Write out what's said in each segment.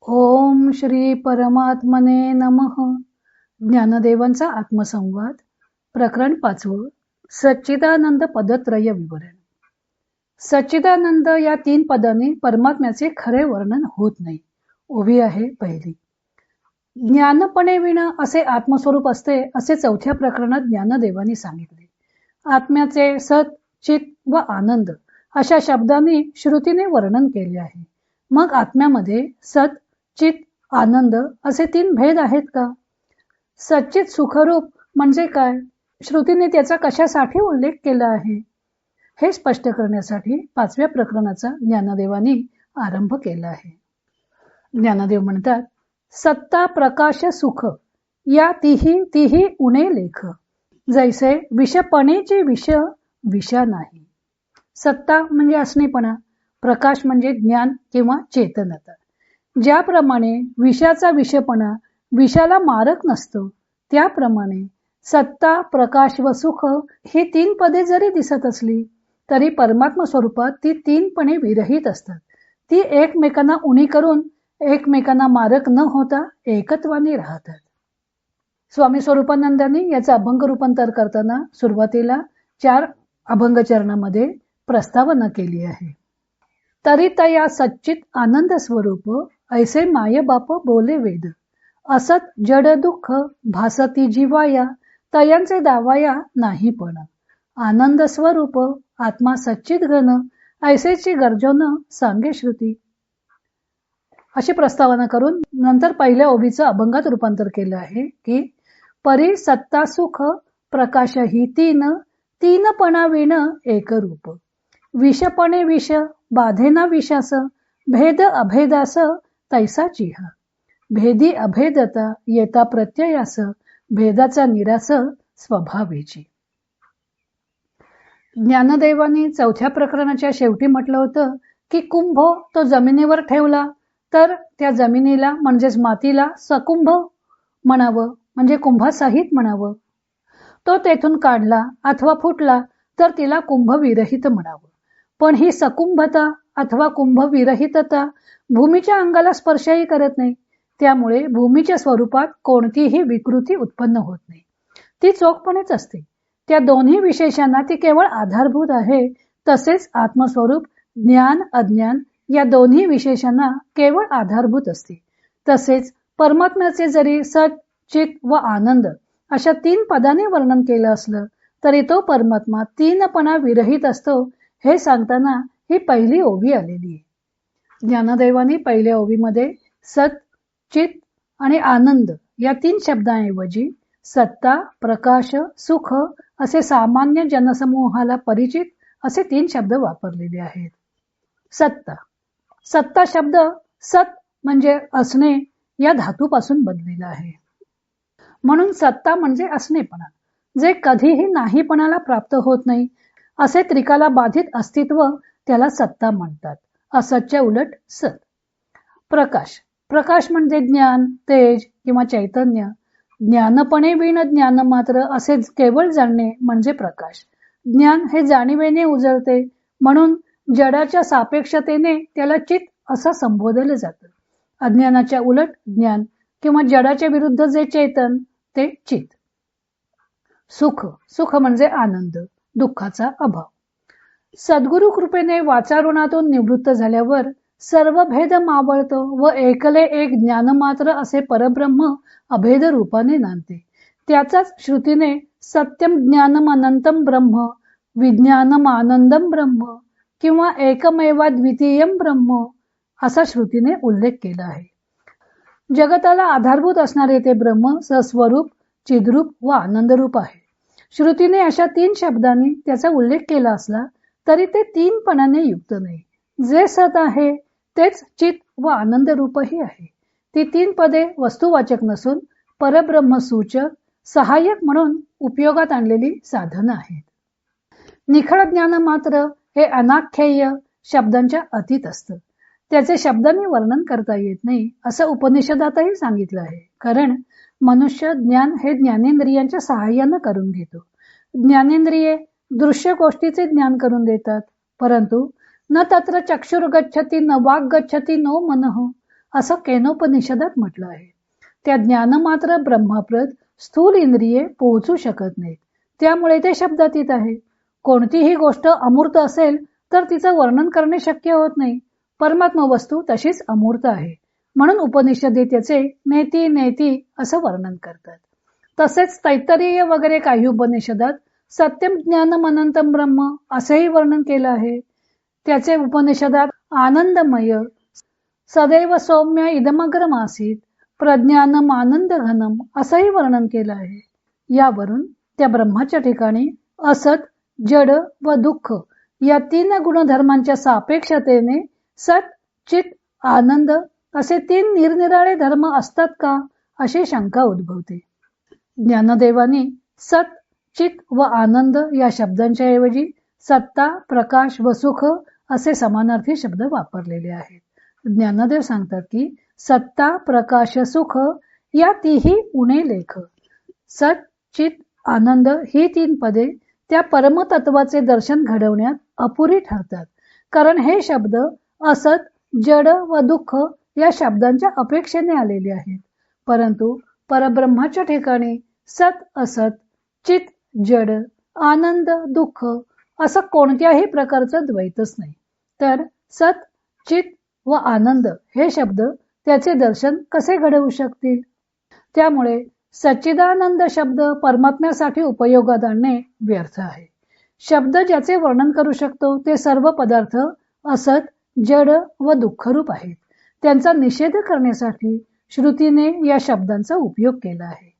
ओम श्री परमात्मने नमः. ज्ञानदेवांचा आत्मसंवाद प्रकरण 5. सच्चिदानंद पदत्रय विवरण. सच्चिदानंद या 3 पदांनी परमात्म्याचे खरे वर्णन होत नाही. ओवी आहे पहिली. ज्ञानपणे विना असे आत्मस्वरूप असते असे 4थ्या प्रकरणात ज्ञानदेवांनी सांगितले. आत्म्याचे सत, चित व आनंद अशा शब्दांनी श्रुतीने वर्णन केले आहे. मग आत्म्यामध्ये सत, चित, आनंद असे 3 भेद आहेत का? सच्चित सुखरूप म्हणजे काय? श्रुतीने त्याचा कशासाठी उल्लेख केला आहे हे स्पष्ट करण्यासाठी 5व्या प्रकरणाचा ज्ञानदेवांनी आरंभ केला आहे. ज्ञानदेव म्हणतात, सत्ता प्रकाश सुख या तिही उणे लेख, जैसे विषपणेचे विष विषा नाही. सत्ता म्हणजे असणेपणा, प्रकाश म्हणजे ज्ञान किंवा चेतनता. ज्याप्रमाणे विषाचा विषपणा विषाला मारक नसतो, त्याप्रमाणे सत्ता, प्रकाश व सुख ही 3 पदे जरी दिसत असली तरी परमात्मा स्वरूपात ती 3 पणे विरहित असतात. ती एकमेकांना उणी करून एकमेकांना मारक न होता एकत्वाने राहतात. स्वामी स्वरूपानंदांनी याचं अभंग रूपांतर करताना सुरुवातीला 4 अभंग चरणामध्ये प्रस्तावना केली आहे. तरी तया सच्चित आनंद स्वरूप ऐसे माय बाप बोले वेद, असत जड दुःख भासती जीवाया, तयांचे दावाया नाही पण. आनंद स्वरूप आत्मा सच्चित घन, ऐसेची गर्जन सांगे श्रुती. अशी प्रस्तावना करून नंतर पहिल्या ओबीचं अभंगात रूपांतर केलं आहे की परी सत्ता सुख प्रकाश ही 3 पणा विण एक रूप, विषपणे विष बाधेना विषास, भेद अभेदास तैसा चिहा, भेदी अभेदता येता प्रत्ययास, भेदाचा निरास स्वभावेची. ज्ञानदेवांनी 4थ्या प्रकरणाच्या शेवटी म्हटलं होतं की कुंभ तो जमिनीवर ठेवला तर त्या जमिनीला म्हणजेच मातीला सकुंभ म्हणावं, म्हणजे कुंभासहित म्हणावं. तो तेथून काढला अथवा फुटला तर तिला कुंभ विरहित म्हणावं. पण ही सकुंभता अथवा कुंभ विरहितता भूमीच्या अंगाला स्पर्शही करत नाही. त्यामुळे भूमीच्या स्वरूपात कोणतीही विकृती उत्पन्न होत नाही. ती चोखपणेच असते. त्या दोन्ही विशेषांना ती केवळ आधारभूत आहे. तसेच आत्मस्वरूप ज्ञान अज्ञान या दोन्ही विशेषांना केवळ आधारभूत असते. तसेच परमात्म्याचे जरी सत, चित व आनंद अशा 3 पदांनी वर्णन केलं असलं तरी तो परमात्मा 3 पणा विरहित असतो हे सांगताना ही पहिली ओवी आलेली आहे. ज्ञानदेवांनी पहिल्या ओवीमध्ये सत, चित आणि आनंद या 3 शब्दांऐवजी सत्ता, प्रकाश, सुख असे सामान्य जनसमूहाला परिचित असे 3 शब्द वापरलेले आहेत. सत्ता. सत्ता शब्द सत म्हणजे असणे या धातूपासून बनलेला आहे. म्हणून सत्ता म्हणजे असणेपणा, जे कधीही नाहीपणाला प्राप्त होत नाही असे त्रिकाला बाधित अस्तित्व त्याला सत्ता म्हणतात. असतच्या उलट सत. प्रकाश. प्रकाश म्हणजे ज्ञान, तेज किंवा चैतन्य. ज्ञानपणे विण ज्ञान मात्र असे केवळ जाणणे म्हणजे प्रकाश. ज्ञान हे जाणीवेने उजळते, म्हणून जडाच्या सापेक्षतेने त्याला चित असं संबोधलं जातं. अज्ञानाच्या उलट ज्ञान किंवा जडाच्या विरुद्ध जे चेतन ते चित. सुख. सुख म्हणजे आनंद, दुःखाचा अभाव. सद्गुरु कृपेने वाचारुणातून निवृत्त झाल्यावर सर्व भेद मावळतो व एकले एक ज्ञान मात्र असे परब्रह्म अभेद रूपाने नांदते. त्याचाच श्रुतीने सत्यम ज्ञानम अनंतम ब्रह्म, विज्ञानम आनंदम ब्रह्म किंवा एकमेवा द्वितीयम ब्रह्म असा श्रुतीने उल्लेख केला आहे. जगताला आधारभूत असणारे ते ब्रह्म सस्वरूप, चिद्रूप व आनंदरूप आहे. श्रुतीने अशा 3 शब्दांनी त्याचा उल्लेख केला असला तरी ते 3 पणाने युक्त नाही. जे सत आहे तेच चित व आनंद रूपही आहे. ती 3 पदे वस्तुवाचक नसून परब्रह्म सूचक, सहाय्यक म्हणून उपयोगात आणलेली साधनं आहेत. निखळ ज्ञान मात्र हे अनाख्येय शब्दांच्या अतीत असतं. त्याचे शब्दांनी वर्णन करता येत नाही असं उपनिषदातही सांगितलं आहे. कारण मनुष्य ज्ञान हे ज्ञानेंद्रियांच्या सहाय्यानं करून घेतो. ज्ञानेंद्रिये दृश्य गोष्टीचे ज्ञान करून देतात, परंतु न तत्र चक्षुर्गच्छति न वाग गच्छति नो मनः, असं केनोपनिषदात म्हटलं आहे. त्या ज्ञान मात्र ब्रह्मप्रत स्थूल इंद्रिये पोहोचू शकत नाहीत, त्यामुळे ते शब्दातीत आहे. कोणतीही गोष्ट अमूर्त असेल तर तिचं वर्णन करणे शक्य होत नाही. परमात्मा वस्तू तशीच अमूर्त आहे, म्हणून उपनिषदे त्याचे नेती नेती असं वर्णन करतात. तसेच तैत्तरीय वगैरे काही उपनिषदात सत्यम ज्ञानम अनंतम ब्रह्म असेही वर्णन केलं आहे. त्याचे उपनिषदात आनंदमय, सदैव सौम्य इदमग्रम आसीत, प्रज्ञानम आनंद घनम असंही वर्णन केलं आहे. यावरून त्या ब्रह्माच्या ठिकाणी असत, जड व दुःख या तीन गुणधर्मांच्या सापेक्षतेने सत, चित, आनंद असे तीन निरनिराळे धर्म असतात का, अशी शंका उद्भवते. ज्ञानदेवानी सत, चित व आनंद या शब्दांच्या ऐवजी सत्ता, प्रकाश व सुख असे समानार्थी शब्द वापरलेले आहेत. ज्ञानदेव सांगतात की सत्ता, प्रकाश, सुख या तिही उणे लेख. सत, चित, आनंद ही तीन पदे त्या परमतत्वाचे दर्शन घडवण्यात अपुरी ठरतात, कारण हे शब्द असत, जड व दुःख या शब्दांच्या अपेक्षेने आलेले आहेत. परंतु परब्रह्माच्या ठिकाणी सत, असत, चित, जड, आनंद, दुःख असं कोणत्याही प्रकारचं द्वैतच नाही. तर सत, चित व आनंद हे शब्द त्याचे दर्शन कसे घडवू शकतील? त्यामुळे सच्चिदानंद शब्द परमात्म्यासाठी उपयोगात आणणे व्यर्थ आहे. शब्द ज्याचे वर्णन करू शकतो ते सर्व पदार्थ असत, जड व दुःखरूप आहेत. त्यांचा निषेध करण्यासाठी श्रुतीने या शब्दांचा उपयोग केला आहे.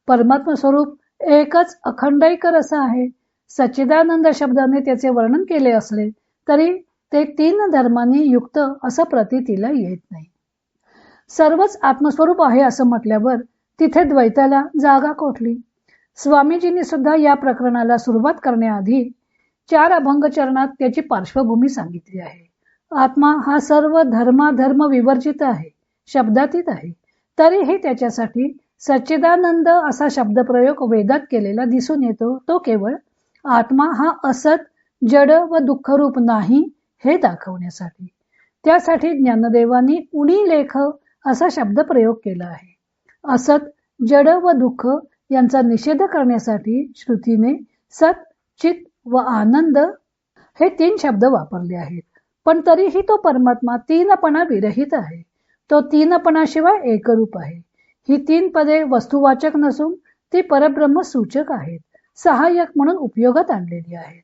परमात्मा स्वरूप एकच अखंडैक रस आहे. सच्चिदानंद शब्दाने त्याचे वर्णन केले असले तरी ते तीन धर्मांनी युक्त असं प्रतीतीला येत नाही. सर्वच आत्मस्वरूप आहे असं म्हटल्यावर तिथे द्वैताला जागा कोठली? स्वामीजींनी सुद्धा या प्रकरणाला सुरुवात करण्याआधी 4 अभंग चरणात त्याची पार्श्वभूमी सांगितली आहे. आत्मा हा सर्व धर्म विवर्जित आहे, शब्दातीत आहे. तरीही त्याच्यासाठी सच्चिदानंद असा शब्दप्रयोग वेदात केलेला दिसून येतो. तो केवळ आत्मा हा असत, जड व दुःखरूप नाही हे दाखवण्यासाठी. त्यासाठी ज्ञानदेवांनी उणी लेख असा शब्दप्रयोग केला आहे. असत, जड व दुःख यांचा निषेध करण्यासाठी श्रुतीने सत, चित व आनंद हे 3 शब्द वापरले आहेत. पण तरीही तो परमात्मा तीनपणा विरहित आहे. तो तीनपणाशिवाय एकरूप आहे. ही 3 पदे वस्तुवाचक नसून ती परब्रह्म सूचक आहेत, सहाय्यक म्हणून उपयोगात आणलेली आहेत.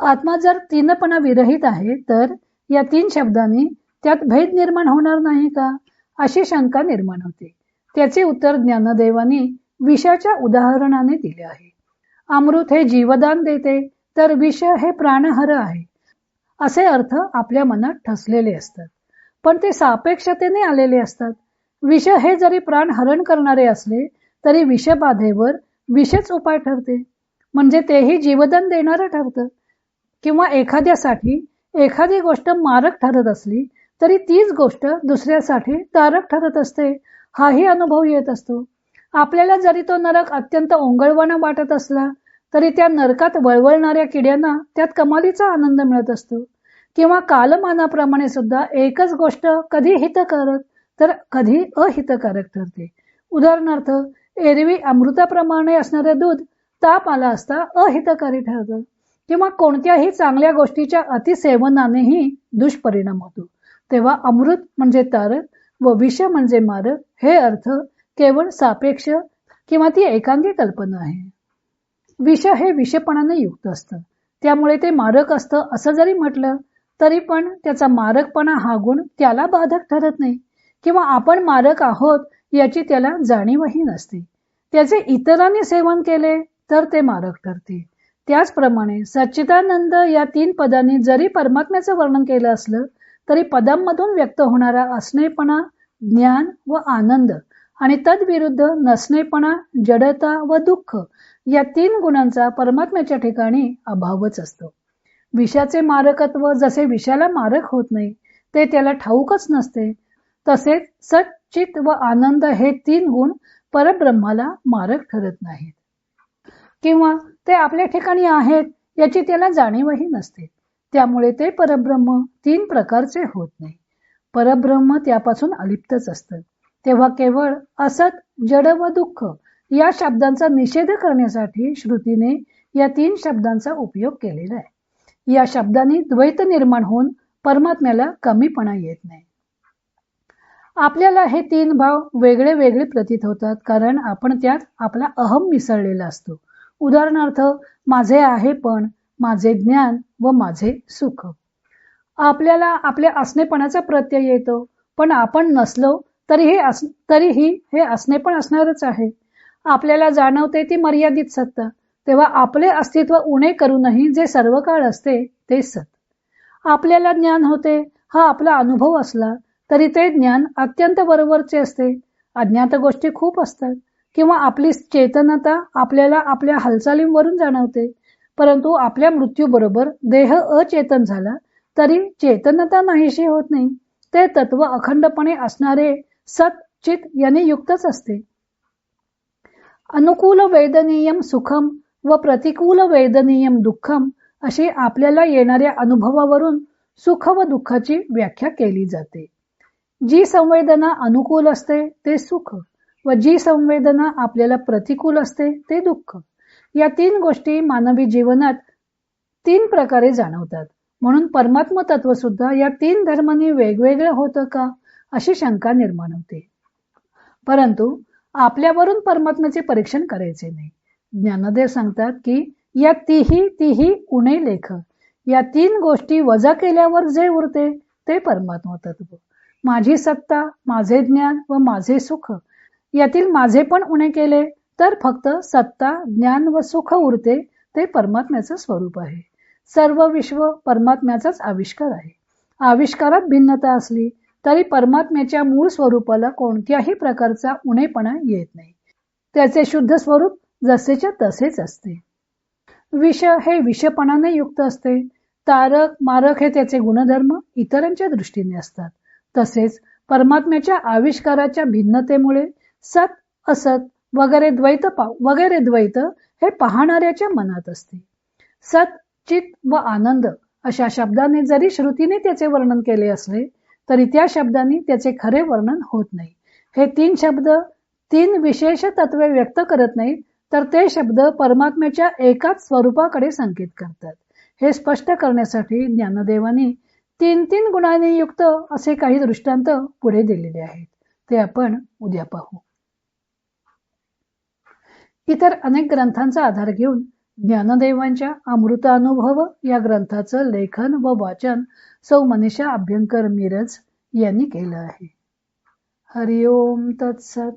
आत्मा जर तीनपणा विरहित आहे तर या 3 शब्दांनी त्यात भेद निर्माण होणार नाही का, अशी शंका निर्माण होते. त्याचे उत्तर ज्ञानदेवांनी विषाच्या उदाहरणाने दिले आहे. अमृत हे जीवदान देते तर विष हे प्राणहर आहे असे अर्थ आपल्या मनात ठसलेले असतात, पण ते सापेक्षतेने आलेले असतात. विष हे जरी प्राणहरण करणारे असले तरी विषबाधेवर विषच उपाय ठरते, म्हणजे तेही जीवदान देणारं ठरतं. किंवा एखाद्यासाठी एखादी गोष्ट मारक ठरत असली तरी तीच गोष्ट दुसऱ्यासाठी तारक ठरत असते, हाही अनुभव येत असतो. आपल्याला जरी तो नरक अत्यंत ओंगळवाणा वाटत असला तरी त्या नरकात वळवळणाऱ्या किड्यांना त्यात कमालीचा आनंद मिळत असतो. किंवा कालमानाप्रमाणे सुद्धा एकच गोष्ट कधी हितकारक तर कधी अहितकारक ठरते. उदाहरणार्थ, एरवी अमृताप्रमाणे असणारे दूध ताप आला असता अहितकारी ठरतं. किंवा कोणत्याही चांगल्या गोष्टीच्या अतिसेवनानेही दुष्परिणाम होतो. तेव्हा अमृत म्हणजे तारक व विष म्हणजे मारक हे अर्थ केवळ सापेक्ष किंवा ती एकांगी कल्पना आहे. विष हे विषपणाने युक्त असतं, त्यामुळे ते मारक असतं असं जरी म्हटलं तरी पण त्याचा मारकपणा हा गुण त्याला बाधक ठरत नाही, किंवा आपण मारक आहोत याची त्याला जाणीवही नसते. त्याचे इतरांनी सेवन केले तर ते मारक ठरते. त्याचप्रमाणे सच्चिदानंद या 3 पदांनी जरी परमात्म्याचं वर्णन केलं असलं तरी पदांमधून व्यक्त होणारा असणेपणा, ज्ञान व आनंद आणि तद्विरुद्ध नसणेपणा, जडता व दुःख या 3 गुणांचा परमात्म्याच्या ठिकाणी अभावच असतो. विषाचे मारकत्व जसे विषाला मारक होत नाही ते त्याला ठाऊकच नसते, तसेच सत, चित व आनंद हे 3 गुण परब्रह्माला मारक ठरत नाहीत, किंवा ते आपल्या ठिकाणी आहेत याची त्याला जाणीवही नसते. त्यामुळे ते परब्रह्म 3 प्रकारचे होत नाही. परब्रह्म त्यापासून अलिप्तच असतं. तेव्हा केवळ असत, जड व दुःख या शब्दांचा निषेध करण्यासाठी श्रुतीने या 3 शब्दांचा उपयोग केलेला आहे. या शब्दांनी द्वैत निर्माण होऊन परमात्म्याला कमीपणा येत नाही. आपल्याला हे 3 भाव वेगळे वेगळे प्रतीत होतात, कारण आपण त्यात आपला अहम मिसळलेला असतो. उदाहरणार्थ, माझे आहे पण, माझे ज्ञान व माझे सुख. आपल्याला आपल्या असणेपणाचा प्रत्यय येतो, पण आपण नसलो तरीही हे असणे पण असणारच आहे. आपल्याला जाणवते ती मर्यादित सत्ता, तेव्हा आपले अस्तित्व उणे करूनही जे सर्व काळ असते ते सत. आपल्याला ज्ञान होते हा आपला अनुभव असला तरी ते ज्ञान अत्यंत बरोबरचे असते. अज्ञात गोष्टी खूप असतात किंवा आपली चेतनता आपल्याला आपल्या हालचालींवरून जाणवते, परंतु आपल्या मृत्यूबरोबर देह अचेतन झाला तरी चेतनता नाहीशी होत नाही. ते तत्व अखंडपणे असणारे सत चित यांनी युक्तच असते. अनुकूल वेदनीयम सुखम व प्रतिकूल वेदनीयम दुःखम अशी आपल्याला येणाऱ्या अनुभवावरून सुख व दुःखाची व्याख्या केली जाते. जी संवेदना अनुकूल असते ते सुख व जी संवेदना आपल्याला प्रतिकूल असते ते दुःख. या 3 गोष्टी मानवी जीवनात 3 प्रकारे जाणवतात. म्हणून परमात्म तत्व सुद्धा या 3 धर्मांनी वेगवेगळं होतं का अशी शंका निर्माण होते. परंतु आपल्यावरून परमात्म्याचे परीक्षण करायचे नाही. ज्ञानदेव सांगतात की या तिही उणे लेख. या 3 गोष्टी वजा केल्यावर जे उरते ते परमात्मा तत्व. माझी सत्ता, माझे ज्ञान व माझे सुख यातील माझे पण उणे केले तर फक्त सत्ता, ज्ञान व सुख उरते, ते परमात्म्याचं स्वरूप आहे. सर्व विश्व परमात्म्याचाच आविष्कार आहे. आविष्कारात भिन्नता असली तरी परमात्म्याच्या मूळ स्वरूपाला कोणत्याही प्रकारचा उणेपणा येत नाही. त्याचे शुद्ध स्वरूप जसेच्या तसेच असते. विष हे विषपणाने युक्त असते. तारक मारक हे त्याचे गुणधर्म इतरांच्या दृष्टीने असतात. तसेच परमात्म्याच्या आविष्काराच्या भिन्नतेमुळे सत असत वगैरे द्वैत हे पाहणाऱ्याच्या मनात असते. सत चित व आनंद अशा शब्दाने जरी श्रुतीने त्याचे वर्णन केले असले तरी त्या शब्दांनी त्याचे खरे वर्णन होत नाही. हे 3 शब्द 3 विशेष तत्वे व्यक्त करत नाहीत, तर ते शब्द परमात्म्याच्या एकाच स्वरूपाकडे संकेत करतात. हे स्पष्ट करण्यासाठी ज्ञानदेवांनी 3 गुणांनी युक्त असे काही दृष्टांत पुढे दिलेले आहेत. ते आपण उद्या पाहू. इतर अनेक ग्रंथांचा आधार घेऊन ज्ञानदेवांच्या अमृतानुभव या ग्रंथाचं लेखन व वाचन सौ मनीषा अभ्यंकर मिरज यांनी केलं आहे. हरिओम तत्सत.